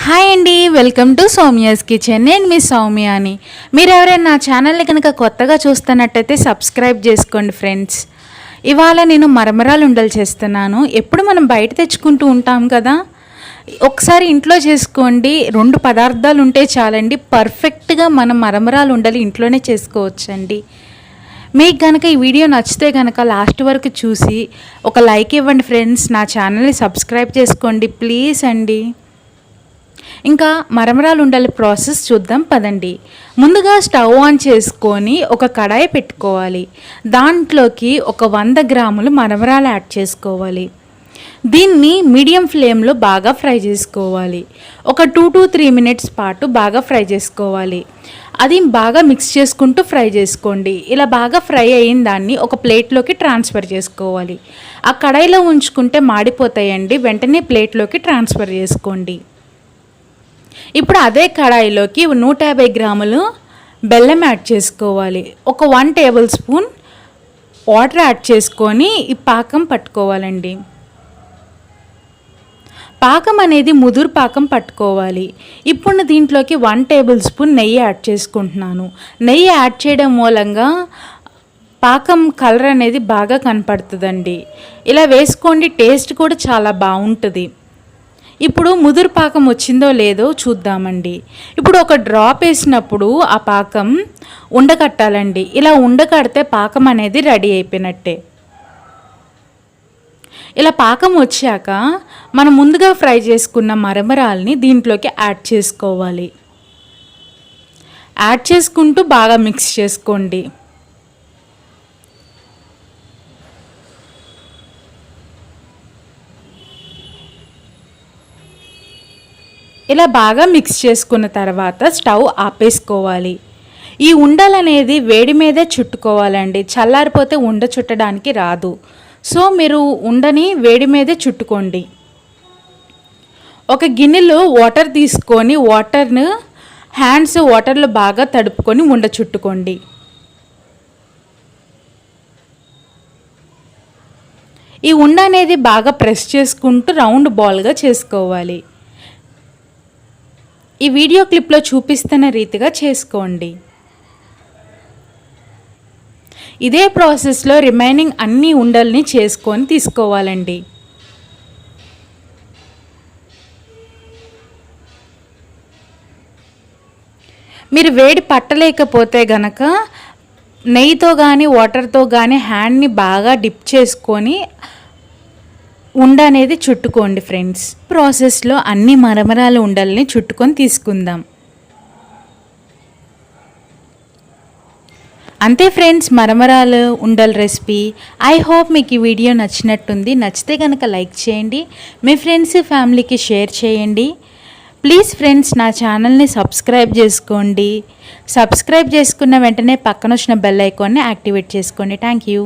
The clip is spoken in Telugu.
హాయ్ అండి, వెల్కమ్ టు సౌమ్యాస్ కిచెన్. నేను మీ సౌమ్యాని. మీరు ఎవరైనా నా ఛానల్ని కనుక కొత్తగా చూస్తున్నట్టయితే సబ్స్క్రైబ్ చేసుకోండి ఫ్రెండ్స్. ఇవాళ నేను మరమరాలు ఉండలు చేస్తున్నాను. ఎప్పుడు మనం బయట తెచ్చుకుంటూ ఉంటాం కదా, ఒకసారి ఇంట్లో చేసుకోండి. 2 పదార్థాలు ఉంటే చాలండి, పర్ఫెక్ట్గా మనం మరమరాలు ఉండలు ఇంట్లోనే చేసుకోవచ్చండి. మీకు కనుక ఈ వీడియో నచ్చితే కనుక లాస్ట్ వరకు చూసి ఒక లైక్ ఇవ్వండి ఫ్రెండ్స్. నా ఛానల్ని సబ్స్క్రైబ్ చేసుకోండి ప్లీజ్ అండి. ఇంకా మరమరాలు ఉండాలి ప్రాసెస్ చూద్దాం పదండి. ముందుగా స్టవ్ ఆన్ చేసుకొని ఒక కడాయి పెట్టుకోవాలి. దాంట్లోకి ఒక 100 గ్రాములు మరమరాలు యాడ్ చేసుకోవాలి. దీన్ని మీడియం ఫ్లేమ్లో బాగా ఫ్రై చేసుకోవాలి. ఒక 2 to 3 మినిట్స్ పాటు బాగా ఫ్రై చేసుకోవాలి. అది బాగా మిక్స్ చేసుకుంటూ ఫ్రై చేసుకోండి. ఇలా బాగా ఫ్రై అయిన దాన్ని ఒక ప్లేట్లోకి ట్రాన్స్ఫర్ చేసుకోవాలి. ఆ కడాయిలో ఉంచుకుంటే మాడిపోతాయండి, వెంటనే ప్లేట్లోకి ట్రాన్స్ఫర్ చేసుకోండి. ఇప్పుడు అదే కడాయిలోకి 150 గ్రాములు బెల్లం యాడ్ చేసుకోవాలి. ఒక 1 టేబుల్ స్పూన్ వాటర్ యాడ్ చేసుకొని ఈ పాకం పట్టుకోవాలండి. పాకం అనేది ముదురు పాకం పట్టుకోవాలి. ఇప్పుడు దీంట్లోకి 1 టేబుల్ స్పూన్ నెయ్యి యాడ్ చేసుకుంటున్నాను. నెయ్యి యాడ్ చేయడం మూలంగా పాకం కలర్ అనేది బాగా కనపడుతుందండి. ఇలా వేసుకోండి, టేస్ట్ కూడా చాలా బాగుంటుంది. ఇప్పుడు ముదురు పాకం వచ్చిందో లేదో చూద్దామండి. ఇప్పుడు ఒక డ్రాప్ వేసినప్పుడు ఆ పాకం ఉండకట్టాలండి. ఇలా ఉండకడితే పాకం అనేది రెడీ అయిపోయినట్టే. ఇలా పాకం వచ్చాక మనం ముందుగా ఫ్రై చేసుకున్న మరమరాల్ని దీంట్లోకి యాడ్ చేసుకోవాలి. యాడ్ చేసుకుంటూ బాగా మిక్స్ చేసుకోండి. ఇలా బాగా మిక్స్ చేసుకున్న తర్వాత స్టవ్ ఆపేసుకోవాలి. ఈ ఉండలనేది వేడి మీదే చుట్టుకోవాలండి, చల్లారిపోతే ఉండ చుట్టడానికి రాదు. సో మీరు ఉండని వేడి మీదే చుట్టుకోండి. ఒక గిన్నెలో వాటర్ తీసుకొని వాటర్ను హ్యాండ్స్ వాటర్లో బాగా తడుపుకొని ఉండ చుట్టుకోండి. ఈ ఉండ అనేది బాగా ప్రెస్ చేసుకుంటూ రౌండ్ బాల్గా చేసుకోవాలి. ఈ వీడియో క్లిప్లో చూపిస్తున్న రీతిగా చేసుకోండి. ఇదే ప్రాసెస్లో రిమైనింగ్ అన్ని ఉండల్ని చేసుకొని తీసుకోవాలండి. మీరు వేడి పట్టలేకపోతే గనక నెయ్యితో కానీ వాటర్తో కానీ హ్యాండ్ని బాగా డిప్ చేసుకొని ఉండ అనేది చుట్టుకోండి ఫ్రెండ్స్. ప్రాసెస్లో అన్ని మరమరాల ఉండల్ని చుట్టుకొని తీసుకుందాం. అంతే ఫ్రెండ్స్, మరమరాలు ఉండల రెసిపీ. ఐ హోప్ మీకు ఈ వీడియో నచ్చినట్టుంది. నచ్చితే కనుక లైక్ చేయండి, మీ ఫ్రెండ్స్ ఫ్యామిలీకి షేర్ చేయండి. ప్లీజ్ ఫ్రెండ్స్, నా ఛానల్ని సబ్స్క్రైబ్ చేసుకోండి. సబ్స్క్రైబ్ చేసుకున్న వెంటనే పక్కన వచ్చిన బెల్ ఐకాన్ని యాక్టివేట్ చేసుకోండి. Thank you.